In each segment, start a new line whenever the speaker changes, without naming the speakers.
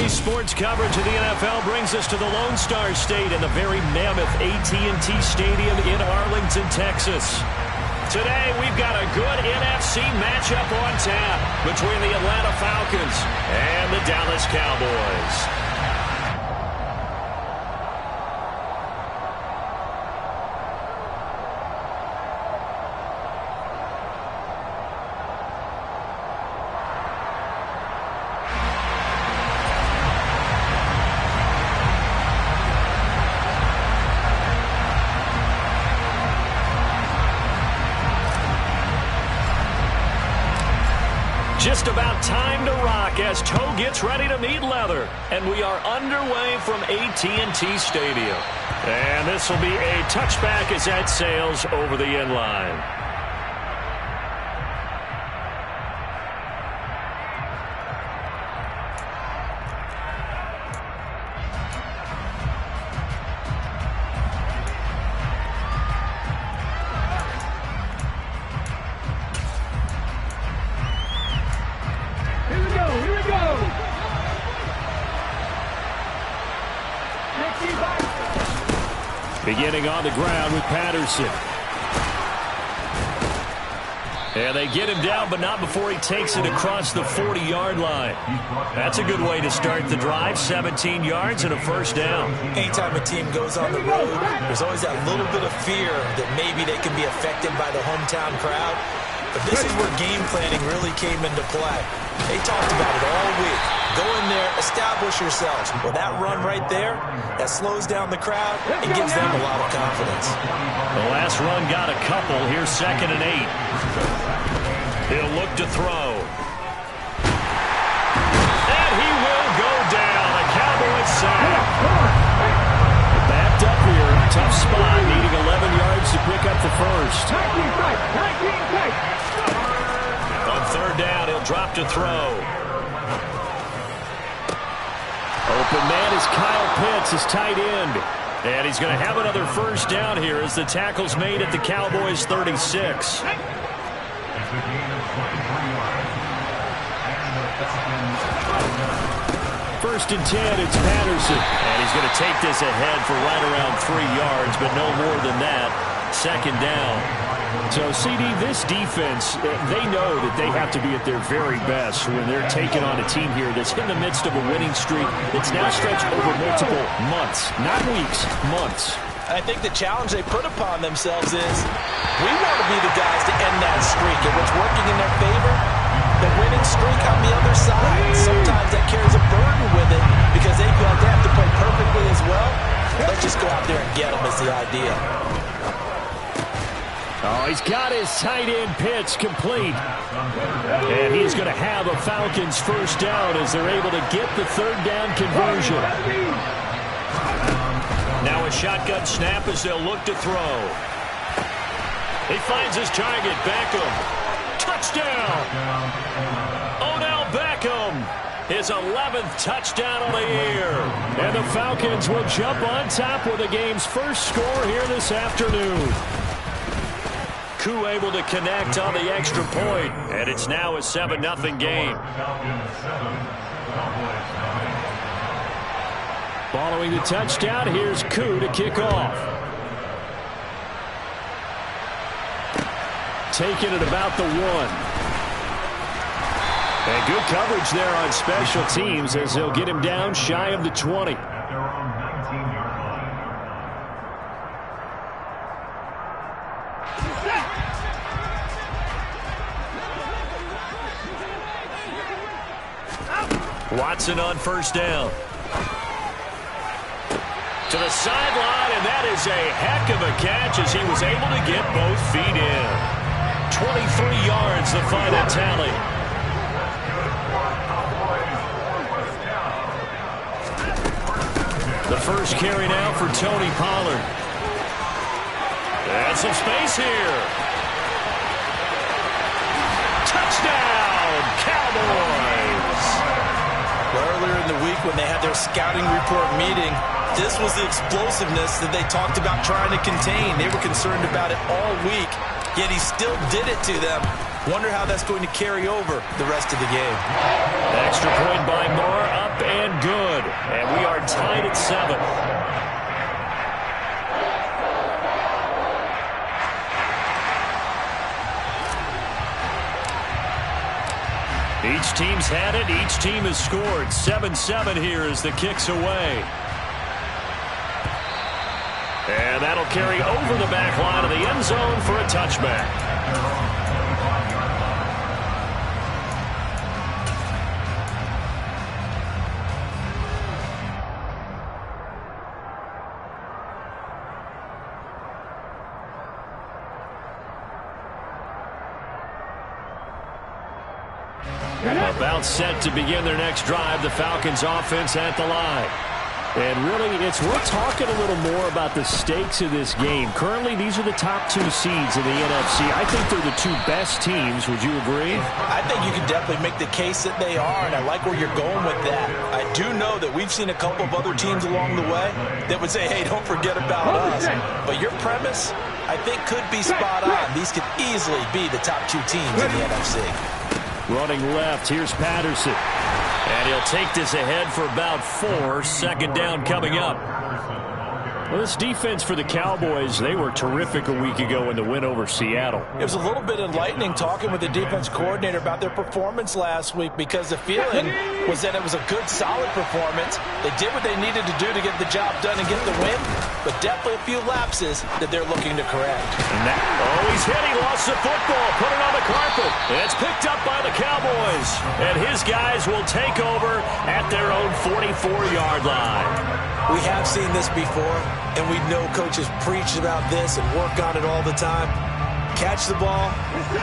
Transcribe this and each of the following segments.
Today's sports coverage of the NFL brings us to the Lone Star State and the very mammoth AT&T Stadium in Arlington, Texas. Today, we've got a good NFC matchup on tap between the Atlanta Falcons and the Dallas Cowboys. Just about time to rock as toe gets ready to meet leather. And we are underway from AT&T Stadium. And this will be a touchback as that sails over the end line. Beginning on the ground with Patterson. And they get him down, but not before he takes it across the 40-yard line. That's a good way to start the drive. 17 yards and a first down.
Anytime a team goes on the road, there's always that little bit of fear that maybe they can be affected by the hometown crowd. But this is where game planning really came into play. They talked about it all week. Go in there, establish yourselves. Well, that run right there, that slows down the crowd and gives them a lot of confidence.
The last run got a couple. Here's 2nd and 8. He'll look to throw. And he will go down. A Cowboys sack. Backed up here. Tough spot. Needing 11 yards to pick up the first. On 3rd down, he'll drop to throw. Open man is Kyle Pitts, his tight end. And he's going to have another first down here as the tackle's made at the Cowboys' 36. First and 10, it's Patterson. And he's going to take this ahead for right around 3 yards, but no more than that. 2nd down. So, CD, this defense, they know that they have to be at their very best when they're taking on a team here that's in the midst of a winning streak that's now stretched over multiple months, not weeks, months.
I think the challenge they put upon themselves is we want to be the guys to end that streak. And what's working in their favor, the winning streak on the other side. Sometimes that carries a burden with it because they feel like they have to play perfectly as well. Let's just go out there and get them is the idea.
Oh, he's got his tight end Pitts complete. And he's going to have a Falcons first down as they're able to get the 3rd down conversion. Now a shotgun snap as they'll look to throw. He finds his target, Beckham. Touchdown! Odell Beckham, his 11th touchdown of the year. And the Falcons will jump on top with the game's first score here this afternoon. Koo able to connect on the extra point, and it's now a 7-0 game. Following the touchdown, here's Koo to kick off. Taking it about the 1. And good coverage there on special teams as they'll get him down shy of the 20. Watson on first down. To the sideline, and that is a heck of a catch as he was able to get both feet in. 23 yards, the final tally. The first carry now for Tony Pollard. And some space here. Touchdown, Cowboys!
Earlier in the week when they had their scouting report meeting, this was the explosiveness that they talked about trying to contain. They were concerned about it all week, yet he still did it to them. Wonder how that's going to carry over the rest of the game.
Extra point by Moore, up and good. tied at 7. Each team's had it. Each team has scored. 7-7 here as the kick's away. And that'll carry over the back line of the end zone for a touchback. About set to begin their next drive, the Falcons offense at the line. And really, it's worth talking a little more about the stakes of this game. Currently, these are the top 2 seeds in the NFC. I think they're the 2 best teams. Would you agree?
I think you can definitely make the case that they are, and I like where you're going with that. I do know that we've seen a couple of other teams along the way that would say, hey, don't forget about us. But your premise, I think, could be spot on. These could easily be the top 2 teams in the NFC.
Running left, here's Patterson. And he'll take this ahead for about 4. Second down coming up. Well, this defense for the Cowboys, they were terrific a week ago in the win over Seattle.
It was a little bit enlightening talking with the defense coordinator about their performance last week because the feeling was that it was a good, solid performance. They did what they needed to do to get the job done and get the win, but definitely a few lapses that they're looking to correct.
He's hit. He lost the football. Put it on the carpet. It's picked up by the Cowboys. And his guys will take over at their own 44-yard line.
We have seen this before, and we know coaches preach about this and work on it all the time. Catch the ball.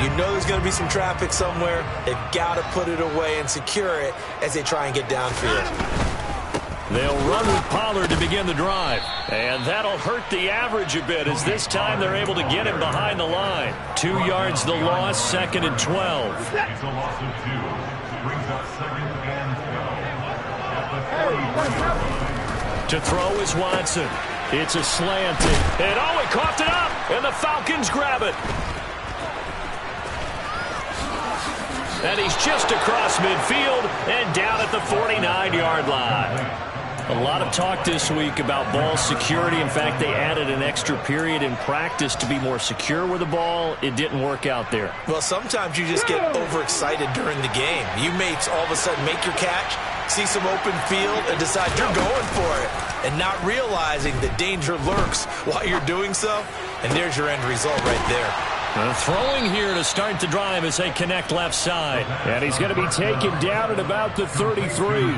You know there's going to be some traffic somewhere. They've got to put it away and secure it as they try and get downfield.
They'll run with Pollard to begin the drive. And that'll hurt the average a bit as this time they're able to get him behind the line. 2 yards the loss, 2nd and 12.
It's a loss of 2. Brings up 2nd and 12.
To throw is Watson. It's a slanted. And he coughed it up. And the Falcons grab it. And he's just across midfield and down at the 49-yard line. A lot of talk this week about ball security. In fact, they added an extra period in practice to be more secure with the ball. It didn't work out there.
Well, sometimes you just get overexcited during the game. You may all of a sudden make your catch, see some open field, and decide you're going for it, and not realizing the danger lurks while you're doing so. And there's your end result right there.
Throwing here to start the drive as they connect left side. And he's going to be taken down at about the 33.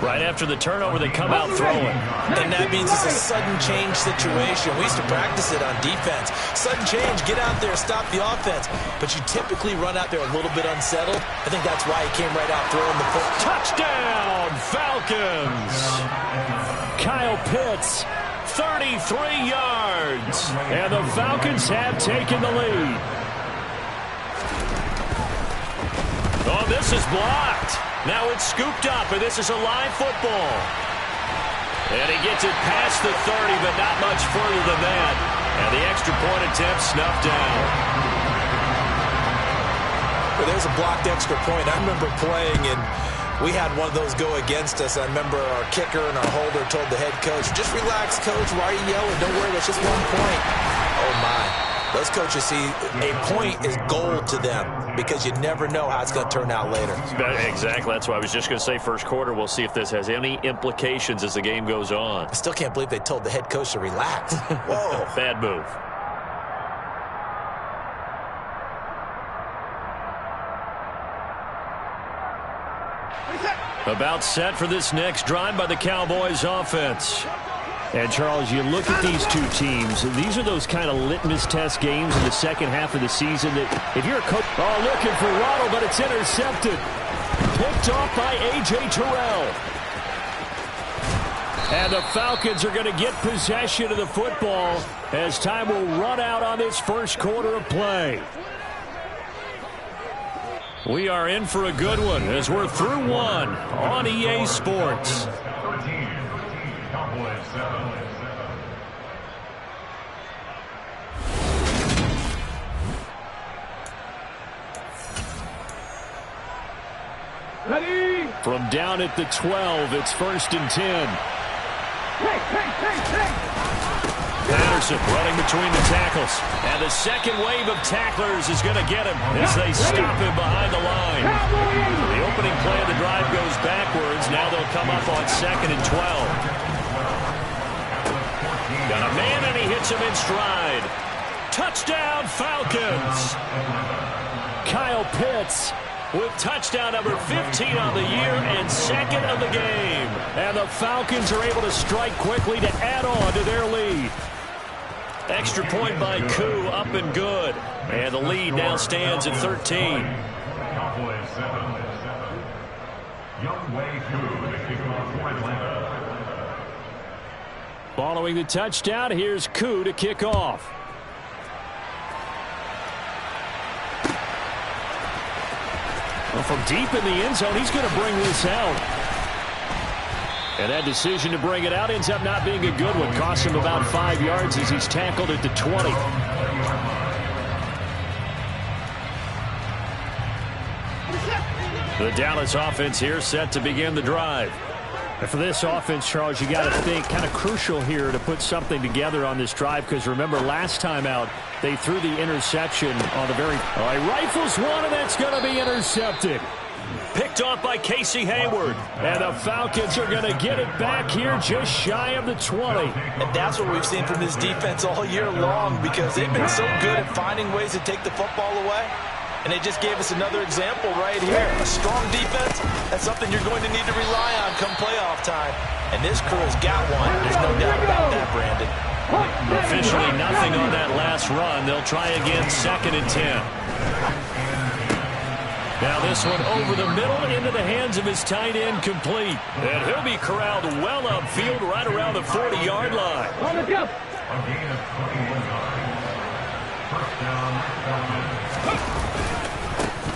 Right after the turnover, they come out throwing.
And that means it's a sudden change situation. We used to practice it on defense. Sudden change, get out there, stop the offense. But you typically run out there a little bit unsettled. I think that's why he came right out throwing the foot.
Touchdown, Falcons! Kyle Pitts, 33 yards. And the Falcons have taken the lead. Oh, this is blocked. Now it's scooped up, and this is a live football. And he gets it past the 30, but not much further than that. And the extra point attempt snuffed down.
Well, there's a blocked extra point. I remember playing, and we had one of those go against us. I remember our kicker and our holder told the head coach, just relax, coach. Why are you yelling? Don't worry, it's just 1 point. Oh, my. Those coaches see a point is gold to them because you never know how it's going to turn out later.
Exactly. That's why I was just going to say first quarter. We'll see if this has any implications as the game goes on.
I still can't believe they told the head coach to relax. Whoa.
Bad move. About set for this next drive by the Cowboys offense. And, Charles, you look at these two teams, these are those kind of litmus test games in the second half of the season that if you're a coach, looking for Waddle, but it's intercepted. Picked off by A.J. Terrell. And the Falcons are going to get possession of the football as time will run out on this first quarter of play. We are in for a good one as we're through one on EA Sports. From down at the 12, it's 1st and 10. Patterson running between the tackles. And the second wave of tacklers is going to get him as they stop him behind the line. The opening play of the drive goes backwards. Now they'll come up on 2nd and 12. Got a man, and he hits him in stride. Touchdown, Falcons! Kyle Pitts with touchdown number 15 on the year and 2nd of the game. And the Falcons are able to strike quickly to add on to their lead. Extra point by Koo, up and good. And the lead now stands at 13.
Cowboys 7. Youngway Koo, the kickoff for Atlanta.
Following the touchdown, here's Koo to kick off. Well, from deep in the end zone, he's going to bring this out. And that decision to bring it out ends up not being a good one. Costs him about 5 yards as he's tackled at the 20. The Dallas offense here set to begin the drive. And for this offense, Charles, you got to think kind of crucial here to put something together on this drive, because remember last time out they threw the interception on the very... All right, rifles one, and that's going to be intercepted. Picked off by Casey Hayward. And the Falcons are going to get it back here just shy of the 20.
And that's what we've seen from this defense all year long, because they've been so good at finding ways to take the football away. And they just gave us another example right here. A strong defense, that's something you're going to need to rely on come playoff time. And this crew has got one. There's no doubt about that, Brandon.
Officially nothing on that last run. They'll try again, 2nd and 10. Now this one over the middle into the hands of his tight end, complete. And he'll be corralled well upfield right around the 40-yard line.
A gain of 21 yards. First down, Falcons.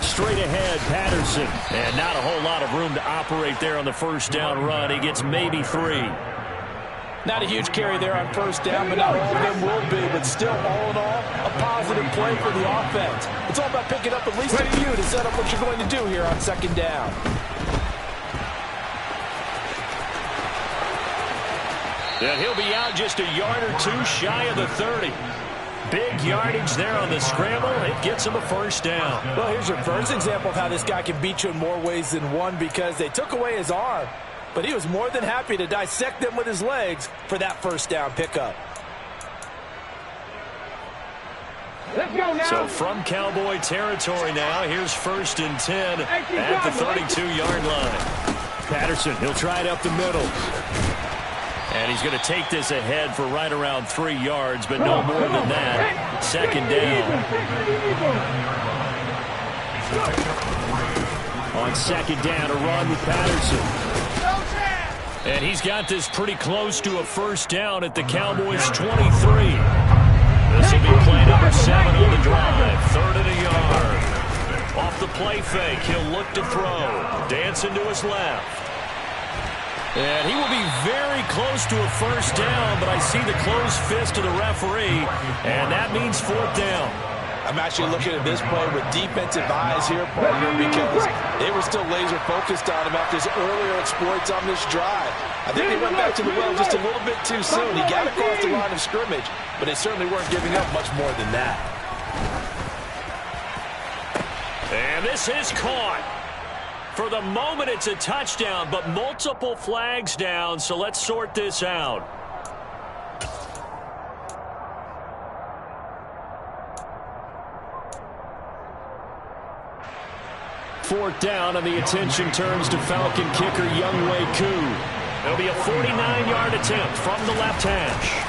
Straight ahead, Patterson. And not a whole lot of room to operate there on the first down run. He gets maybe 3.
Not a huge carry there on first down, but not all of them will be. But still, all in all, a positive play for the offense. It's all about picking up at least a few to set up what you're going to do here on 2nd down.
And he'll be out just a yard or two shy of the 30. Big yardage there on the scramble. It gets him a first down.
Well, here's your first example of how this guy can beat you in more ways than one, because they took away his arm, but he was more than happy to dissect them with his legs for that first down pickup.
Let's go now.
So from Cowboy territory now, here's 1st and 10 at the 32-yard line. Patterson, he'll try it up the middle. And he's going to take this ahead for right around 3 yards, but no more than that. 2nd down. On 2nd down, a run with Patterson. And he's got this pretty close to a first down at the Cowboys' 23. This will be play number 7 on the drive. 3rd and a yard. Off the play fake, he'll look to throw. Dancing to his left. And he will be very close to a first down, but I see the closed fist of the referee, and that means 4th down.
I'm actually looking at this play with defensive eyes here, partner, because they were still laser focused on him after his earlier exploits on this drive. I think they went back to the well just a little bit too soon. He got across the line of scrimmage, but they certainly weren't giving up much more than that.
And this is caught. For the moment, it's a touchdown, but multiple flags down, so let's sort this out. Fourth down, and the attention turns to Falcon kicker Youngway Koo. It'll be a 49-yard attempt from the left hash.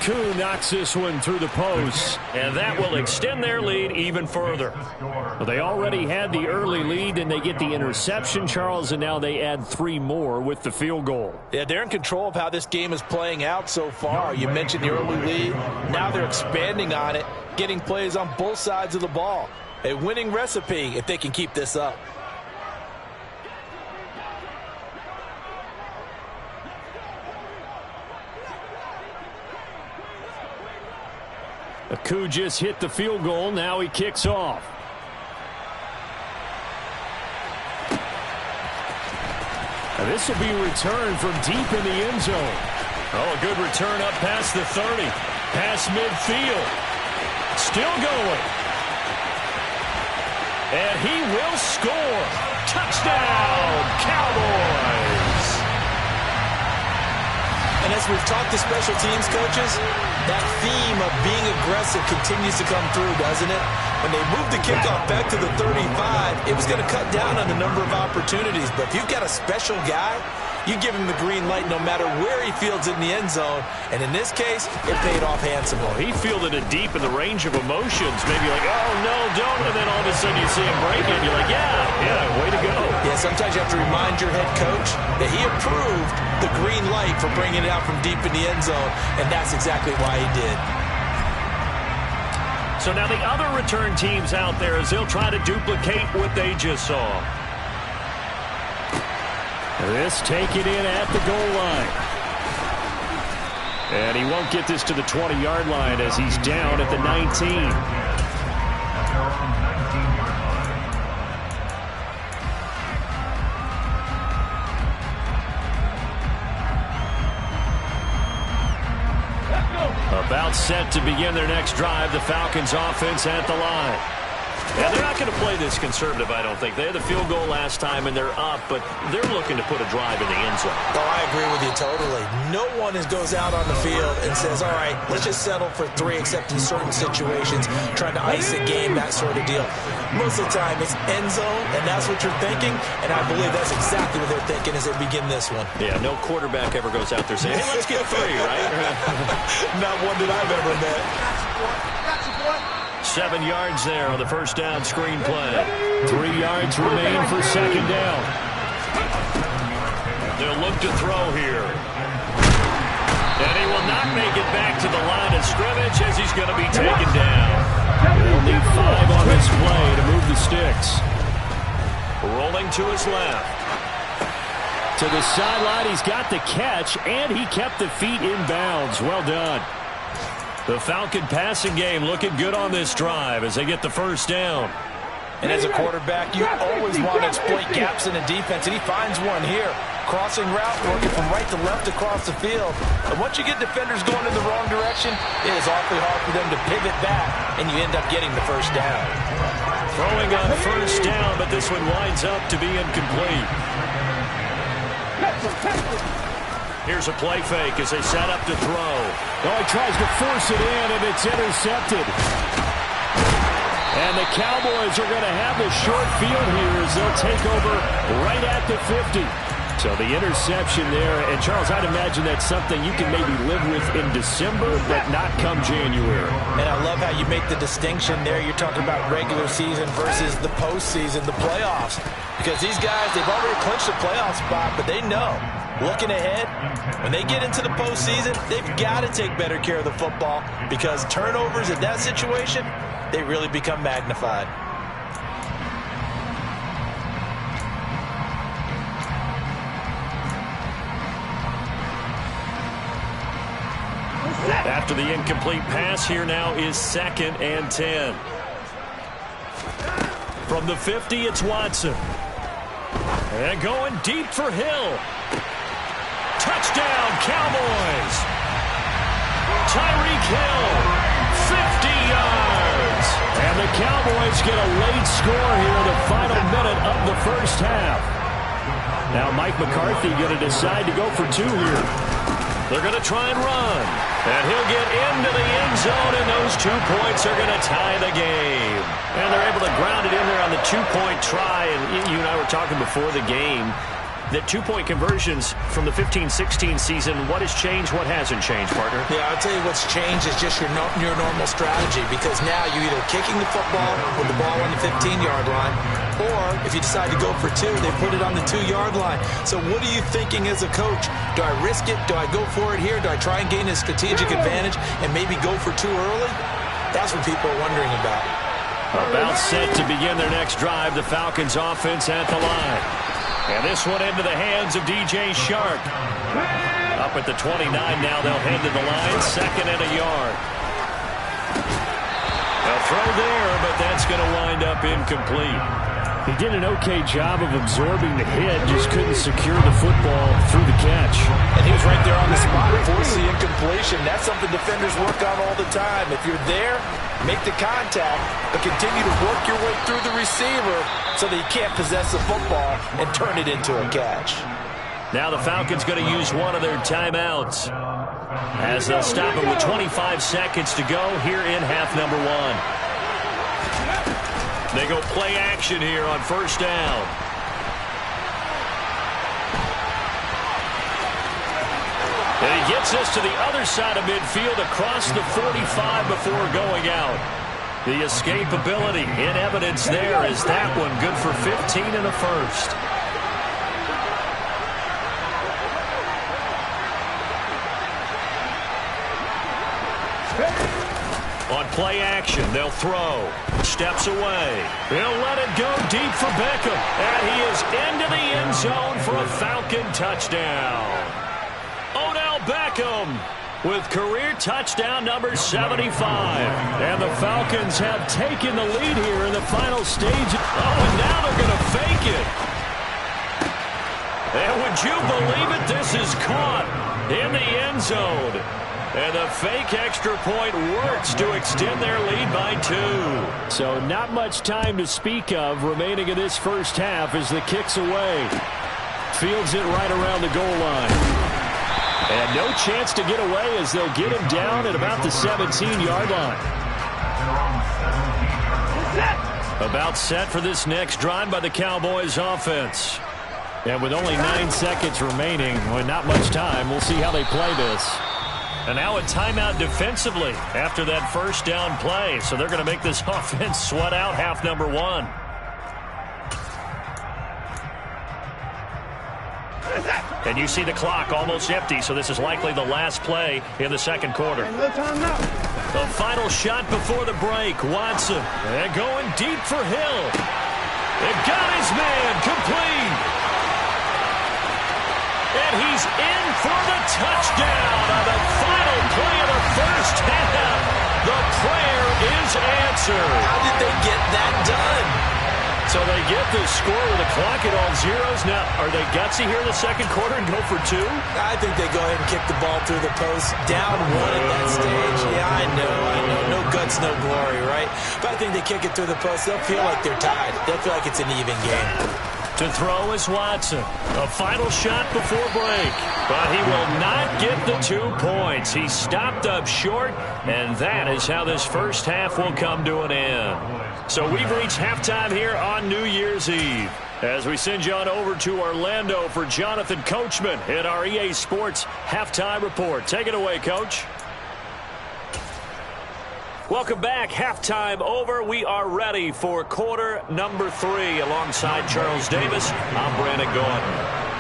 Koo knocks this one through the post, and that will extend their lead even further. Well, they already had the early lead, and they get the interception, Charles, and now they add 3 more with the field goal.
Yeah, they're in control of how this game is playing out so far. You mentioned the early lead. Now they're expanding on it, getting plays on both sides of the ball. A winning recipe if they can keep this up.
Koo just hit the field goal. Now he kicks off. This will be returned from deep in the end zone. Oh, a good return up past the 30. Past midfield. Still going. And he will score. Touchdown, Cowboys.
And as we've talked to special teams coaches, that theme of being aggressive continues to come through, doesn't it? When they moved the kickoff back to the 35, it was going to cut down on the number of opportunities. But if you've got a special guy, you give him the green light no matter where he fields it in the end zone. And in this case, it paid off handsomely.
Well, he fielded it deep in the range of emotions. Maybe like, oh, no, don't. And then all of a sudden you see him break it. You're like, yeah, way to go.
Yeah, sometimes you have to remind your head coach that he approved the green light for bringing it out from deep in the end zone. And that's exactly why he did.
So now the other return teams out there as they'll try to duplicate what they just saw. This taken in at the goal line. And he won't get this to the 20-yard line as he's down at the 19. About set to begin their next drive, the Falcons offense at the line. Yeah, they're not going to play this conservative, I don't think. They had the field goal last time, and they're up, but they're looking to put a drive in the end zone.
Oh, I agree with you totally. No one goes out on the field and says, all right, let's just settle for 3, except in certain situations, trying to ice a game, that sort of deal. Most of the time, it's end zone, and that's what you're thinking, and I believe that's exactly what they're thinking as they begin this one.
Yeah, no quarterback ever goes out there saying, hey, let's get 3, right?
Not one that I've ever met.
7 yards there on the first down screen play. 3 yards remain for second down. They'll look to throw here. And he will not make it back to the line of scrimmage as he's going to be taken down. They'll need 5 on this play to move the sticks. Rolling to his left. To the sideline, he's got the catch, and he kept the feet in bounds. Well done. The Falcon passing game looking good on this drive as they get the first down.
And as a quarterback, you always want to exploit gaps in the defense, and he finds one here. Crossing route, working from right to left across the field. And once you get defenders going in the wrong direction, it is awfully hard for them to pivot back, and you end up getting the first down.
Throwing on first down, but this one winds up to be incomplete. Here's a play fake as they set up to throw. Oh, he tries to force it in, and it's intercepted. And the Cowboys are going to have the short field here as they'll take over right at the 50. So the interception there, and Charles, I'd imagine that's something you can maybe live with in December, but not come January.
And I love how you make the distinction there. You're talking about regular season versus the postseason, the playoffs. Because these guys, they've already clinched a playoff spot, but they know, looking ahead, when they get into the postseason, they've got to take better care of the football because turnovers in that situation, they really become magnified.
After the incomplete pass, here now is 2nd and 10. From the 50, it's Watson. And going deep for Hill. Touchdown, Cowboys. Tyreek Hill, 50 yards. And the Cowboys get a late score here in the final minute of the first half. Now Mike McCarthy going to decide to go for 2 here. They're going to try and run. And he'll get into the end zone, and those 2 points are going to tie the game. And they're able to ground it in there on the 2-point try. And you and I were talking before the game that 2-point conversions from the 15-16 season, what has changed, what hasn't changed, partner?
Yeah, I'll tell you what's changed is just your normal strategy, because now you're either kicking the football with the ball on the 15-yard line, or if you decide to go for 2, they put it on the 2-yard line. So what are you thinking as a coach? Do I risk it? Do I go for it here? Do I try and gain a strategic advantage and maybe go for 2 early? That's what people are wondering about.
About set to begin their next drive, the Falcons offense at the line. And this one into the hands of DJ Shark. Up at the 29 now, they'll head to the line, 2nd and a yard. They'll throw there, but that's going to wind up incomplete. He did an okay job of absorbing the hit, just couldn't secure the football through the catch.
And he was right there on the spot, forced the incompletion. That's something defenders work on all the time. If you're there, make the contact, but continue to work your way through the receiver so that you can't possess the football and turn it into a catch.
Now the Falcons going to use one of their timeouts as they'll stop it with 25 seconds to go here in half number 1. They go play action here on first down. And he gets us to the other side of midfield across the 45 before going out. The escapability in evidence there is that one good for 15 and a first. On play action, they'll throw. Steps away. He'll let it go deep for Beckham. And he is into the end zone for a Falcon touchdown. Odell Beckham with career touchdown number 75. And the Falcons have taken the lead here in the final stage. Oh, and now they're going to fake it. And would you believe it? This is caught in the end zone. And the fake extra point works to extend their lead by 2. So not much time to speak of remaining in this first half as the kick's away. Fields it right around the goal line. And no chance to get away as they'll get him down at about the 17-yard line. About set for this next drive by the Cowboys offense. And with only 9 seconds remaining, with not much time, we'll see how they play this. And now a timeout defensively after that first down play. So they're going to make this offense sweat out half number 1. And you see the clock almost empty, so this is likely the last play in the second quarter. The final shot before the break. Watson. And going deep for Hill. They've got his man complete. And he's in for the touchdown on the final play of the first half. The prayer is answered.
How did they get that done?
So they get the score with the clock at all zeros. Now, are they gutsy here in the second quarter and go for 2?
I think they go ahead and kick the ball through the post. Down 1 at that stage. Yeah, I know. No guts, no glory, right? But I think they kick it through the post. They'll feel like they're tied. They'll feel like it's an even game.
To throw is Watson. A final shot before break. But he will not get the 2 points. He stopped up short, and that is how this first half will come to an end. So we've reached halftime here on New Year's Eve. As we send you on over to Orlando for Jonathan Coachman in our EA Sports Halftime Report. Take it away, Coach. Welcome back. Halftime over. We are ready for quarter number 3 alongside Charles Davis. I'm Brandon Gordon.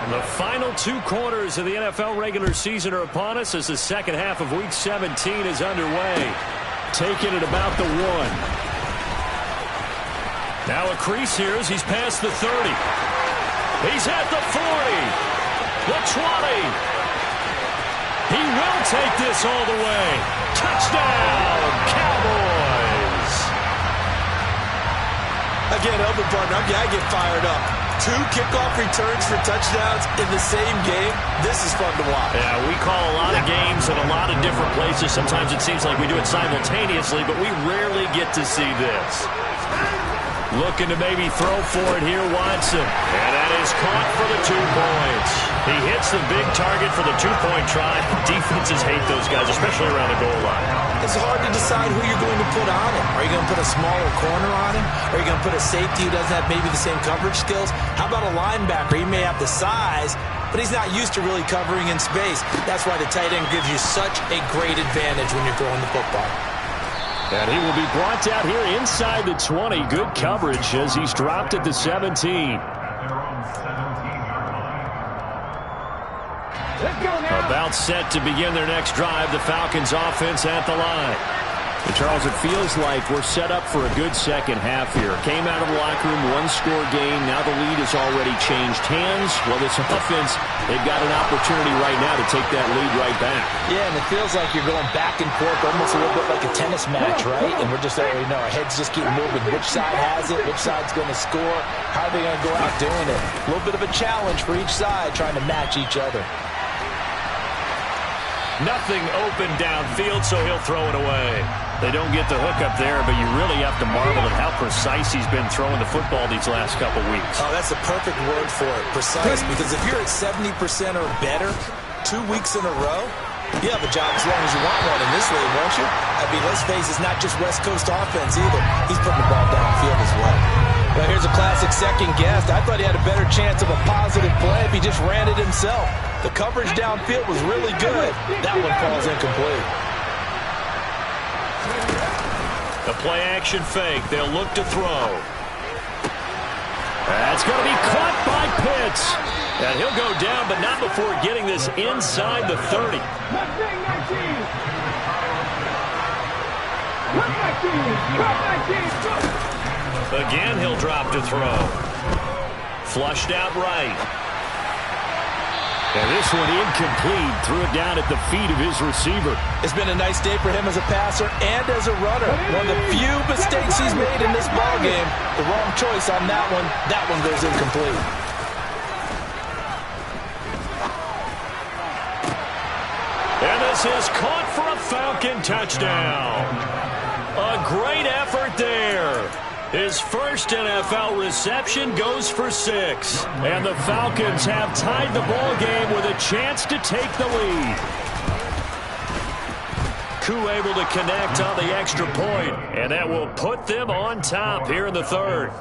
The final 2 quarters of the NFL regular season are upon us as the second half of Week 17 is underway. Taking it about the 1. Now a crease here as he's past the 30. He's at the 40. The 20. He will take this all the way. Touchdown, Cowboys.
Again, Elvin partner, I get fired up. 2 kickoff returns for touchdowns in the same game. This is fun to watch.
Yeah, we call a lot of games in a lot of different places. Sometimes it seems like we do it simultaneously, but we rarely get to see this. Looking to maybe throw for it here, Watson. And that is caught for the 2 points. He hits the big target for the 2-point try. Defenses hate those guys, especially around the goal line.
It's hard to decide who you're going to put on him. Are you going to put a smaller corner on him? Are you going to put a safety who doesn't have maybe the same coverage skills? How about a linebacker? He may have the size, but he's not used to really covering in space. That's why the tight end gives you such a great advantage when you're throwing the football.
And he will be brought out here inside the 20. Good coverage as he's dropped at the 17.
Let's go now.
About set to begin their next drive. The Falcons offense at the line. And Charles, it feels like we're set up for a good second half here. Came out of the locker room, one-score game. Now the lead has already changed hands. Well, this offense, they've got an opportunity right now to take that lead right back.
Yeah, and it feels like you're going back and forth, almost a little bit like a tennis match, right? And we're just already know our heads just keep moving. Which side has it? Which side's going to score? How are they going to go out doing it? A little bit of a challenge for each side, trying to match each other.
Nothing open downfield, so he'll throw it away. They don't get the hook up there, but you really have to marvel at how precise he's been throwing the football these last couple weeks.
Oh, that's the perfect word for it, precise, because if you're at 70% or better 2 weeks in a row, you have a job as long as you want one in this league, won't you? I mean, let's face it, it's not just West Coast offense either. He's putting the ball downfield as well. Well, here's a classic second guess. I thought he had a better chance of a positive play if he just ran it himself. The coverage downfield was really good. That one falls incomplete.
The play-action fake. They'll look to throw. That's going to be caught by Pitts. And he'll go down, but not before getting this inside the 30. Again, he'll drop to throw. Flushed out right. And this one incomplete. Threw it down at the feet of his receiver.
It's been a nice day for him as a passer and as a runner. One of the few mistakes he's made in this ballgame. The wrong choice on that one. That one goes incomplete.
And this is caught for a Falcon touchdown. A great effort there. His first NFL reception goes for 6. And the Falcons have tied the ball game with a chance to take the lead. Koo able to connect on the extra point, and that will put them on top here in the third.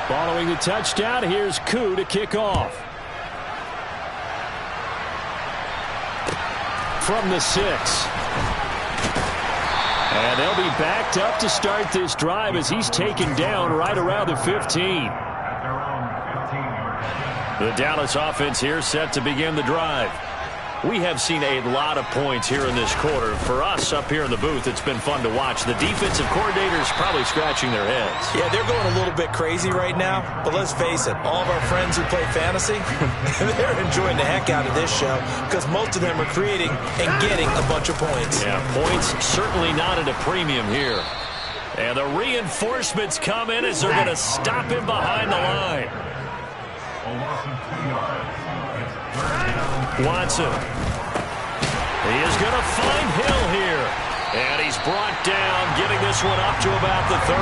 Following the touchdown, here's Koo to kick off. From the 6. And they'll be backed up to start this drive as he's taken down right around the 15. The Dallas offense here set to begin the drive. We have seen a lot of points here in this quarter. For us up here in the booth, it's been fun to watch. The defensive coordinators probably scratching their heads.
Yeah, they're going a little bit crazy right now. But let's face it, all of our friends who play fantasy, they're enjoying the heck out of this show because most of them are creating and getting a bunch of points.
Yeah, points certainly not at a premium here. And the reinforcements come in as they're going to stop him behind the line. Watson. He is going to find Hill here. And he's brought down, getting this one up to about the 35.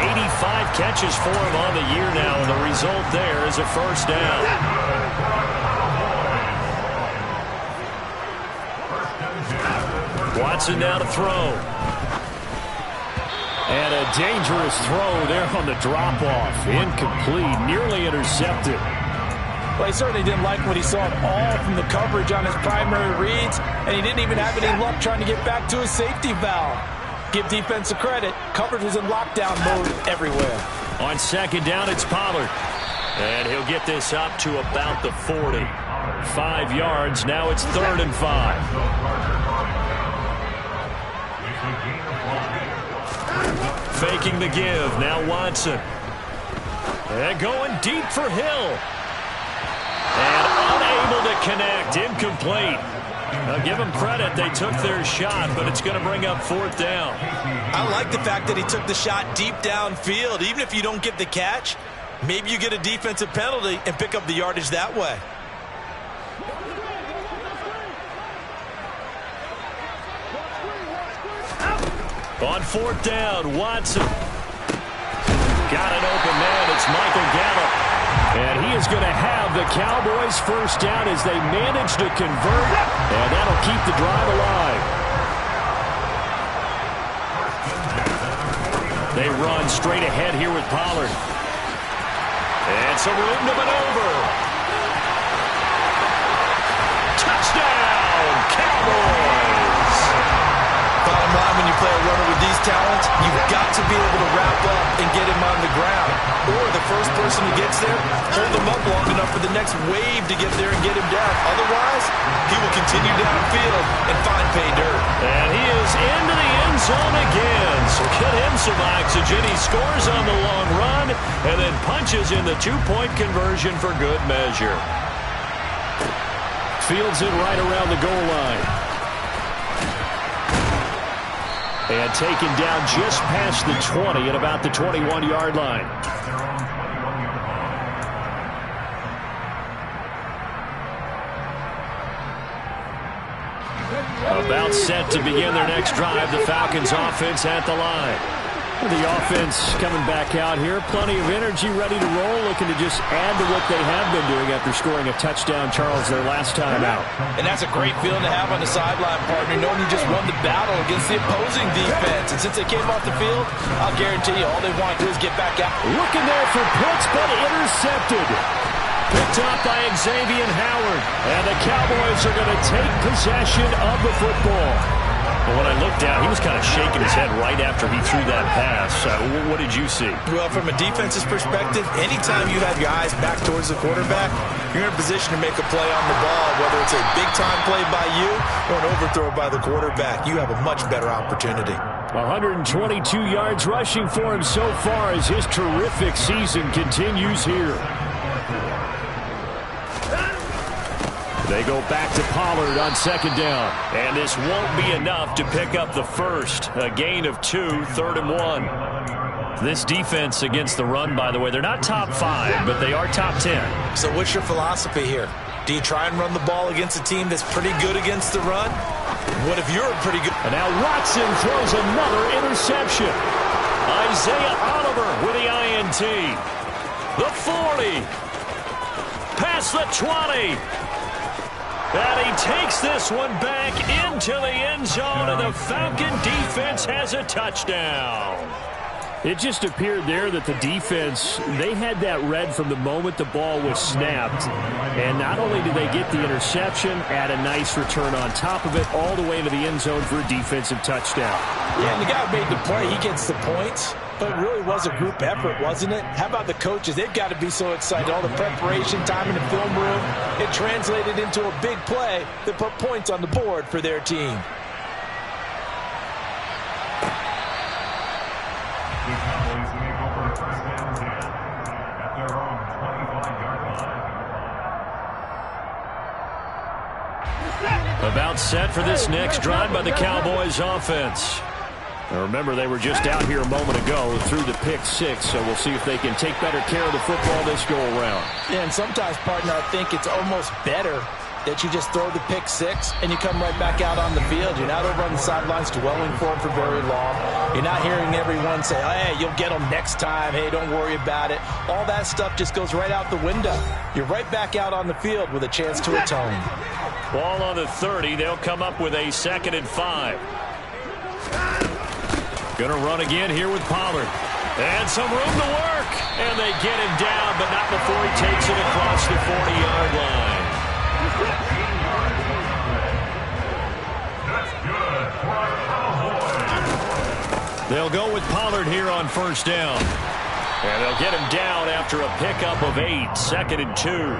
85 catches for him on the year now, and the result there is a first down. Watson now to throw. And a dangerous throw there on the drop-off. Incomplete, nearly intercepted.
Well, he certainly didn't like what he saw at all from the coverage on his primary reads, and he didn't even have any luck trying to get back to his safety valve. Give defense a credit. Coverage was in lockdown mode everywhere.
On second down, it's Pollard. And he'll get this up to about the 40. 5 yards. Now it's 3rd and 5. Faking the give. Now Watson. And going deep for Hill. And unable to connect. Incomplete. Now give them credit. They took their shot, but it's going to bring up 4th down.
I like the fact that he took the shot deep downfield. Even if you don't get the catch, maybe you get a defensive penalty and pick up the yardage that way.
On 4th down, Watson. Got an open man. It's Michael Gallup. And he is going to have the Cowboys first down as they manage to convert. And that'll keep the drive alive. They run straight ahead here with Pollard. And some room to maneuver. Touchdown, Cowboys!
Bottom line, when you play a runner with these talents, you've got to be able to wrap up and get him on the ground. Or the first person who gets there, hold him up long enough for the next wave to get there and get him down. Otherwise, he will continue downfield and find pay dirt.
And he is into the end zone again. So get him some oxygen. He scores on the long run and then punches in the two-point conversion for good measure. Fields it right around the goal line. And taken down just past the 20 at about the 21-yard line. About set to begin their next drive. The Falcons offense at the line. The offense coming back out here. Plenty of energy, ready to roll, looking to just add to what they have been doing after scoring a touchdown, Charles, their last time out.
And that's a great feeling to have on the sideline, partner, knowing you just won the battle against the opposing defense. And since they came off the field, I'll guarantee you all they want to do is get back out.
Looking there for Pitts, but intercepted. Picked up by Xavier Howard. And the Cowboys are going to take possession of the football. Well, when I looked down, he was kind of shaking his head right after he threw that pass. What did you see?
Well, from a defense's perspective, anytime you have your eyes back towards the quarterback, you're in a position to make a play on the ball, whether it's a big-time play by you or an overthrow by the quarterback. You have a much better opportunity.
122 yards rushing for him so far as his terrific season continues here. They go back to Pollard on second down. And this won't be enough to pick up the first. A gain of 2, 3rd and 1. This defense against the run, by the way, they're not top 5, but they are top 10.
So what's your philosophy here? Do you try and run the ball against a team that's pretty good against the run? What if you're pretty good?
And now Watson throws another interception. Isaiah Oliver with the INT. The 40. Past the 20. And he takes this one back into the end zone, and the Falcon defense has a touchdown. It just appeared there that the defense, they had that read from the moment the ball was snapped. And not only did they get the interception, add a nice return on top of it, all the way to the end zone for a defensive touchdown.
Yeah, and the guy who made the play, he gets the points. But it really was a group effort, wasn't it? How about the coaches? They've got to be so excited. All the preparation time in the film room, it translated into a big play that put points on the board for their team.
The Cowboys may go for a first down 10 at their own 25-yard line.
About set for this next drive by the Cowboys offense. Now remember, they were just out here a moment ago through the pick 6, so we'll see if they can take better care of the football this go-around.
Yeah, and sometimes, partner, I think it's almost better that you just throw the pick 6 and you come right back out on the field. You're not over on the sidelines dwelling for it for very long. You're not hearing everyone say, oh, hey, you'll get them next time. Hey, don't worry about it. All that stuff just goes right out the window. You're right back out on the field with a chance to atone.
Ball on the 30. They'll come up with a 2nd and 5. Going to run again here with Pollard. And some room to work. And they get him down, but not before he takes it across the 40-yard line.
That's good for a Cowboy.
They'll go with Pollard here on first down. And they'll get him down after a pickup of 8. 2nd and 2.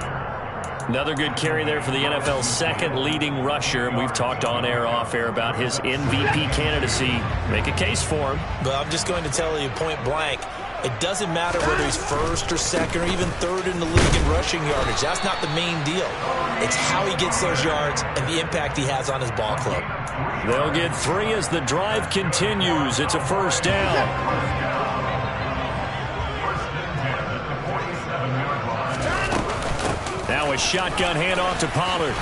Another good carry there for the NFL's second leading rusher. And we've talked on air, off air about his MVP candidacy. Make a case for him.
But I'm just going to tell you point blank, it doesn't matter whether he's first or second or even third in the league in rushing yardage. That's not the main deal. It's how he gets those yards and the impact he has on his ball club.
They'll get 3 as the drive continues. It's a first down. Now a shotgun handoff to Pollard.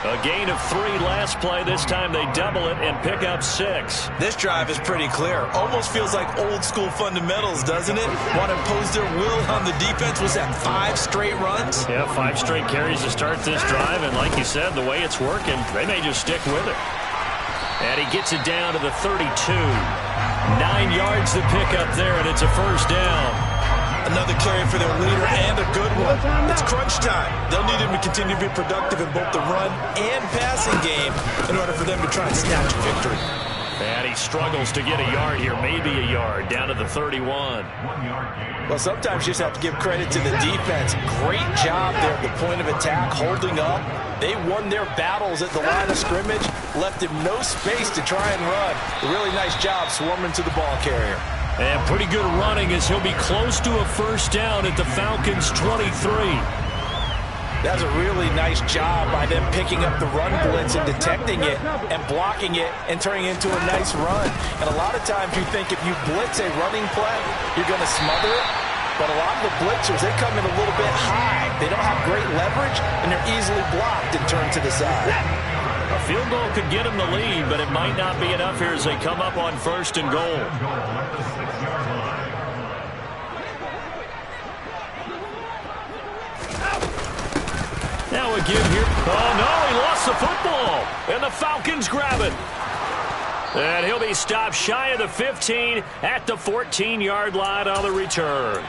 A gain of 3 last play. This time they double it and pick up 6.
This drive is pretty clear. Almost feels like old school fundamentals, doesn't it? Want to impose their will on the defense. Was that 5 straight runs?
Yeah, 5 straight carries to start this drive. And like you said, the way it's working, they may just stick with it. And he gets it down to the 32. 9 yards to pick up there, and it's a first down.
Another carry for their leader and a good one. It's crunch time. They'll need him to continue to be productive in both the run and passing game in order for them to try and snatch a victory.
And he struggles to get a yard here, maybe a yard, down to the 31.
Well, sometimes you just have to give credit to the defense. Great job there at the point of attack, holding up. They won their battles at the line of scrimmage, left him no space to try and run. A really nice job swarming to the ball carrier.
And pretty good running as he'll be close to a first down at the Falcons' 23.
That's a really nice job by them picking up the run blitz and detecting it and blocking it and turning it into a nice run. And a lot of times you think if you blitz a running play, you're going to smother it. But a lot of the blitzers, they come in a little bit high. They don't have great leverage, and they're easily blocked and turned to the side.
A field goal could get them the lead, but it might not be enough here as they come up on first and goal. Now again here. Oh, no, he lost the football. And the Falcons grab it. And he'll be stopped shy of the 15 at the 14-yard line on the return.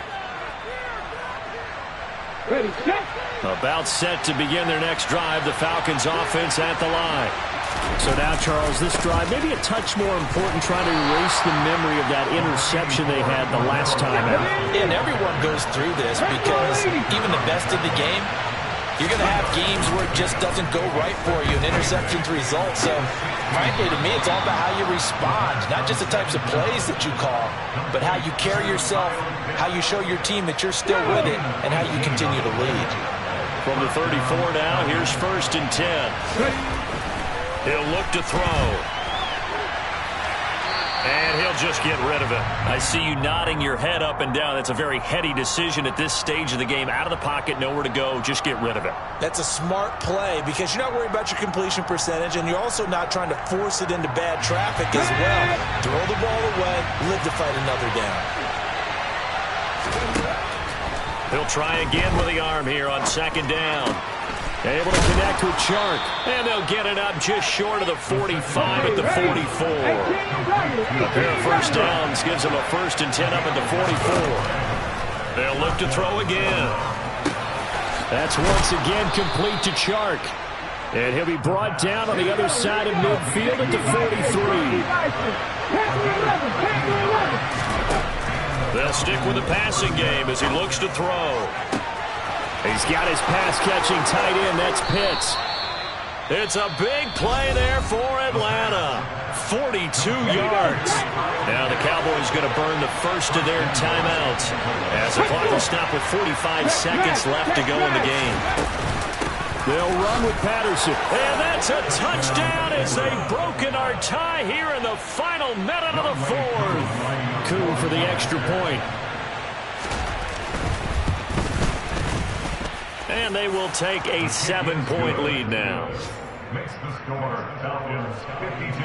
Ready, set.
About set to begin their next drive. The Falcons offense at the line. So now, Charles, this drive maybe a touch more important, trying to erase the memory of that interception they had the last time out.
And everyone goes through this because even the best of the game, you're going to have games where it just doesn't go right for you, and interceptions result. So, frankly, to me, it's all about how you respond, not just the types of plays that you call, but how you carry yourself, how you show your team that you're still with it, and how you continue to lead.
From the 34 now, here's first and 10. He'll look to throw. And he'll just get rid of it. I see you nodding your head up and down. That's a very heady decision at this stage of the game. Out of the pocket, nowhere to go. Just get rid of it.
That's a smart play because you're not worried about your completion percentage, and you're also not trying to force it into bad traffic as well. Throw the ball away, live to fight another down.
He'll try again with the arm here on second down. Able to connect with Chark. And they'll get it up just short of the 45 at the 44. A pair of first downs gives them a first and 10 up at the 44. They'll look to throw again. That's once again complete to Chark. And he'll be brought down on the other side of midfield at the 43. They'll stick with the passing game as he looks to throw. He's got his pass-catching tight end. That's Pitts. It's a big play there for Atlanta. 42 yards. Now the Cowboys going to burn the first of their timeouts as the clock will stop with 45 seconds left to go in the game. They'll run with Patterson. And that's a touchdown as they've broken our tie here in the final minute of the fourth. Coon for the extra point. And they will take a 7-point lead now.
Makes the score Falcons 52,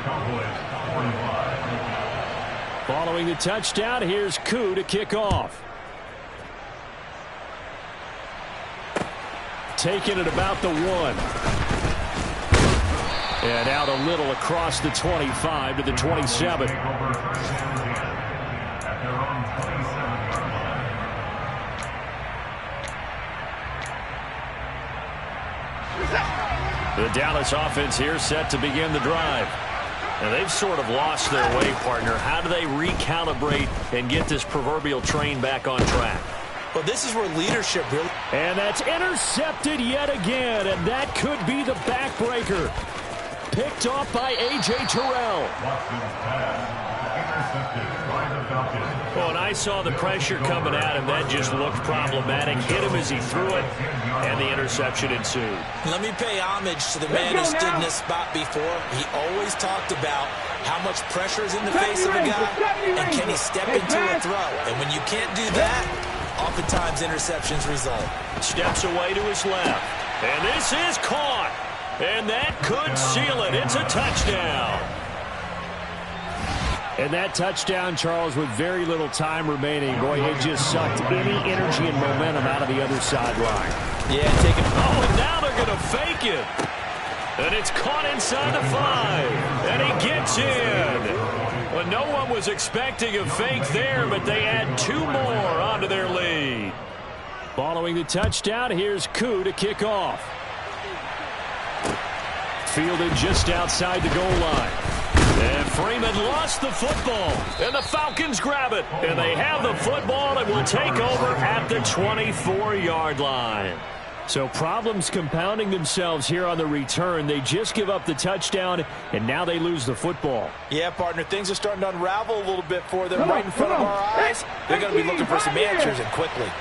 Cowboys 45.
Following the touchdown, here's Koo to kick off. Taking it about the 1. And out a little across the 25 to the 27. The Dallas offense here set to begin the drive. And they've sort of lost their way, partner. How do they recalibrate and get this proverbial train back on track?
Well, this is where leadership really...
And that's intercepted yet again, and that could be the backbreaker. Picked off by A.J. Terrell.
Watson's pass intercepted by the Falcons.
Well, and I saw the pressure coming at him. That just looked problematic. Hit him as he threw it, and the interception ensued.
Let me pay homage to the man who stood in this spot before. He always talked about how much pressure is in the face of a guy, and can he step into a throw. And when you can't do that, oftentimes interceptions result.
Steps away to his left. And this is caught. And that could seal it. It's a touchdown. And that touchdown, Charles, with very little time remaining. Boy, it just sucked any energy and momentum out of the other sideline.
Yeah, take it.
Oh, and now they're going to fake it. And it's caught inside the 5. And he gets in. Well, no one was expecting a fake there, but they add 2 more onto their lead. Following the touchdown, here's Koo to kick off. Fielded just outside the goal line. Freeman lost the football, and the Falcons grab it. And they have the football and will take over at the 24-yard line. So problems compounding themselves here on the return. They just give up the touchdown, and now they lose the football.
Yeah, partner, things are starting to unravel a little bit for them right in front of our eyes. They're going to be looking for some answers, and quickly.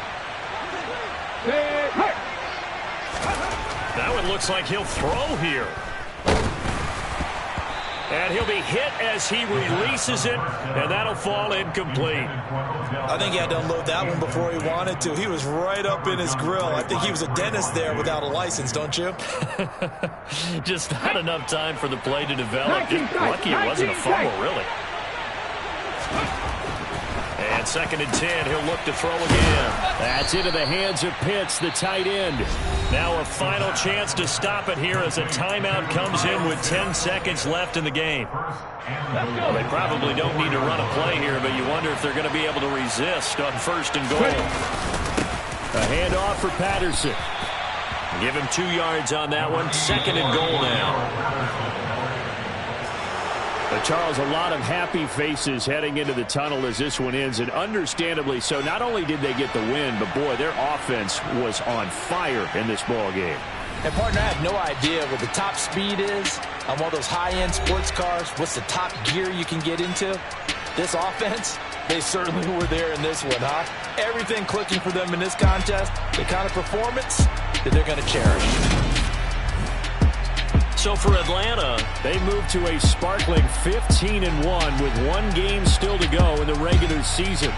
That one looks like he'll throw here. And he'll be hit as he releases it, and that'll fall incomplete.
I think he had to unload that one before he wanted to. He was right up in his grill. I think he was a dentist there without a license, don't you?
Just not enough time for the play to develop. Just lucky it wasn't a fumble, really. And 2nd and 10, he'll look to throw again. That's into the hands of Pitts, the tight end. Now a final chance to stop it here as a timeout comes in with 10 seconds left in the game. Well, they probably don't need to run a play here, but you wonder if they're going to be able to resist on 1st and goal. A handoff for Patterson. Give him 2 yards on that one. 2nd and goal now. But Charles, a lot of happy faces heading into the tunnel as this one ends, and understandably so. Not only did they get the win, but boy, their offense was on fire in this ball game.
And partner, I have no idea what the top speed is on one of those high-end sports cars. What's the top gear you can get into? This offense, they certainly were there in this one, huh? Everything clicking for them in this contest, the kind of performance that they're going to cherish.
So for Atlanta, they move to a sparkling 15-1 with 1 game still to go in the regular season.